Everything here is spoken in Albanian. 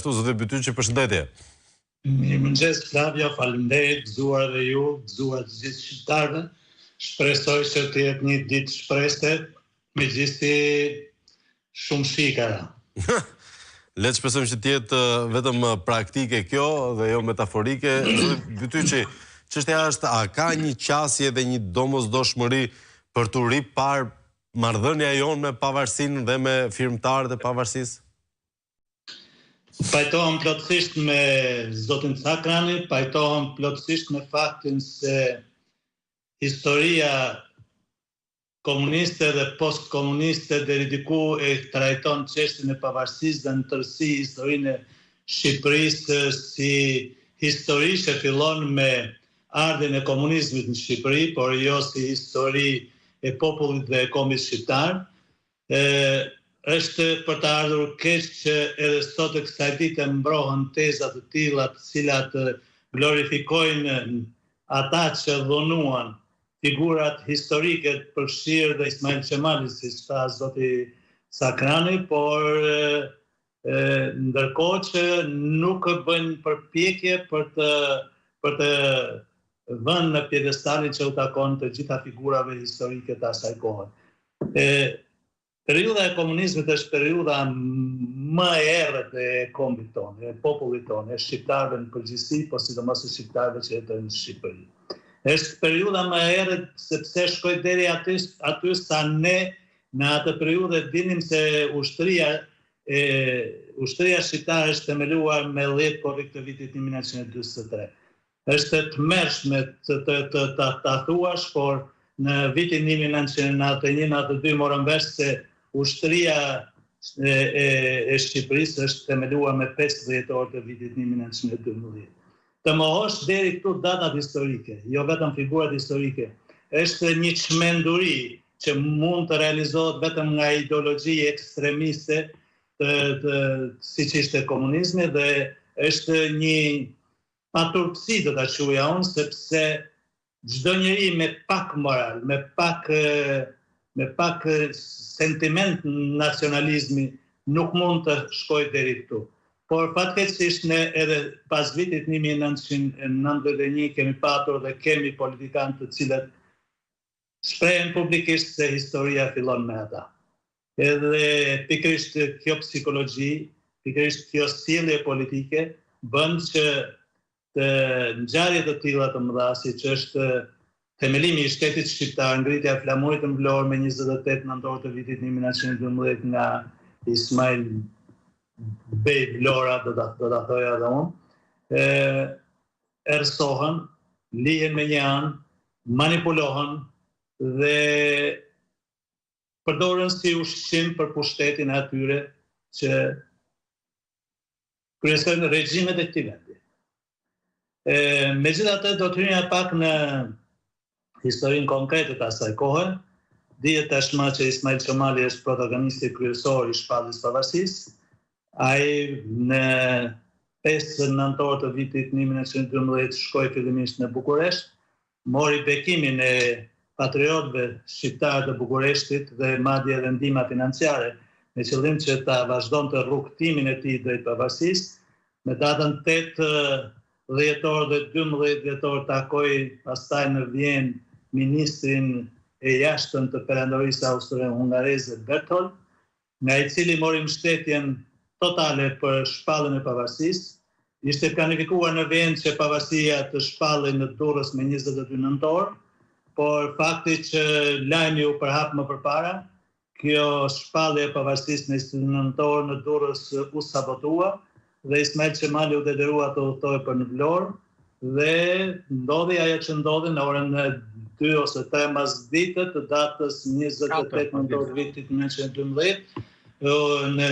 Zotë Bytyqi, përshëndetje. Mirëmëngjes Flavio, faleminderit, gëzuar dhe ju, gëzuar të gjithë shqiptarëve. Shpresoj që të jetë një ditë shpresë, megjithësi shumë shikara. Le të shpresojmë që të jetë vetëm praktike kjo dhe jo metaforike. Zotë Bytyqi, çështja është, a ka një qasje dhe një domosdoshmëri për të ripar marrëdhënia jonë me pavarësinë dhe me firmtarët e pavarësisë? Pajtohem plotësisht me zotin Cakrani, pajtohem plotësisht me faktin se historia komuniste dhe postkomuniste deri diku e trajton çështjen e pavarësisë dhe në tërësi historinë e Shqipërisë si histori që fillon me ardhin e komunizmit në Shqipëri, por jo si histori e popullit dhe e kombit shqiptar. Është për të ardhur keq që edhe sot e kësaj dite mbrohen teza të tilla të cilat glorifikojnë ata që dhunuan figurat historike të përfshirë dhe Ismail Qemali, siç tha zoti Cakrani, por ndërkohë që nuk bëjnë përpjekje për të vënë në pjedestalin që u takon të gjitha figurave historike të asaj kohe. Periudha e komunizmit është periudha më e errët e kombit tonë, e popullit tonë, e shqiptarëve në përgjithësi, po sidomos e shqiptarëve që jetojnë në Shqipëri. Është periudha më e errët sepse shkoi deri aty sa ne në atë periudhë dinim se ushtria shqiptare është themeluar me 10 korrik të vitit 1943. Është të tmerrshme ta thuash, por në vitin 1991-92 morëm vesh se ushtria e Shqipërisë është themeluar me 15 orë të vitit 1912. Të mohosh deri këtu datat historike, jo vetëm figurat historike, është një çmenduri që mund të realizohet vetëm nga ideologji ekstremiste siç ishte komunizmi, dhe është një paturpsi do ta quaja unë, sepse çdo njeri me pak moral, me pak sentiment nacionalizmi nuk mund të shkojë deri këtu. Por fatkeqësisht ne edhe pas vitit 1991 kemi patur dhe kemi politikanë të cilët shprehen publikisht se historia fillon me ata. Edhe pikërisht kjo psikologji, pikërisht kjo sjellje politike bën që të ngjarje të tilla të mëdha, siç është themelimi i shtetit shqiptar, ngritja e flamurit në Vlorë me 28 nëntor të vitit 1912 nga Ismail Bej Vlora, do ta thoja edhe unë, erësohen, lihen me një anë, manipulohen dhe përdoren si ushqim për pushtetin e atyre që kryesojnë regjimet e këtij vendi. Megjithatë, do të hyja pak në historinë konkrete të asaj kohe. Dihet tashmë që Ismail Qemali është protagonisti kryesor i shpalljes pavarësisë. Ai në 5 nëntor të vitit 1912 shkoi fillimisht në Bukuresht, mori bekimin e patriotëve shqiptarë të Bukureshtit dhe madje edhe ndihma financiare me qëllim që ta vazhdonte rrugtimin e tij drejt pavarësisë. Me datën 8 dhjetor dhe 12 dhjetor takoi pastaj në Vjenë ministrin e jashtëm të perandorisë austro-hungareze Berthold, nga i cili mori mbështetjen totale për shpalljen e pavarësisë. Ishte planifikuar në vend që pavarësia të shpallej në Durrës me 22 nëntor, por fakti që lajmi u përhap më përpara, kjo shpallje e pavarësisë në 22 nëntor në Durrës u sabotua dhe Ismail Qemali u detyruar të udhtojë për në Vlorë dhe ndodhi ajo që ndodhi në orën 2 ose 3 mbasditë të datës 28 nëntor vitit 1912 në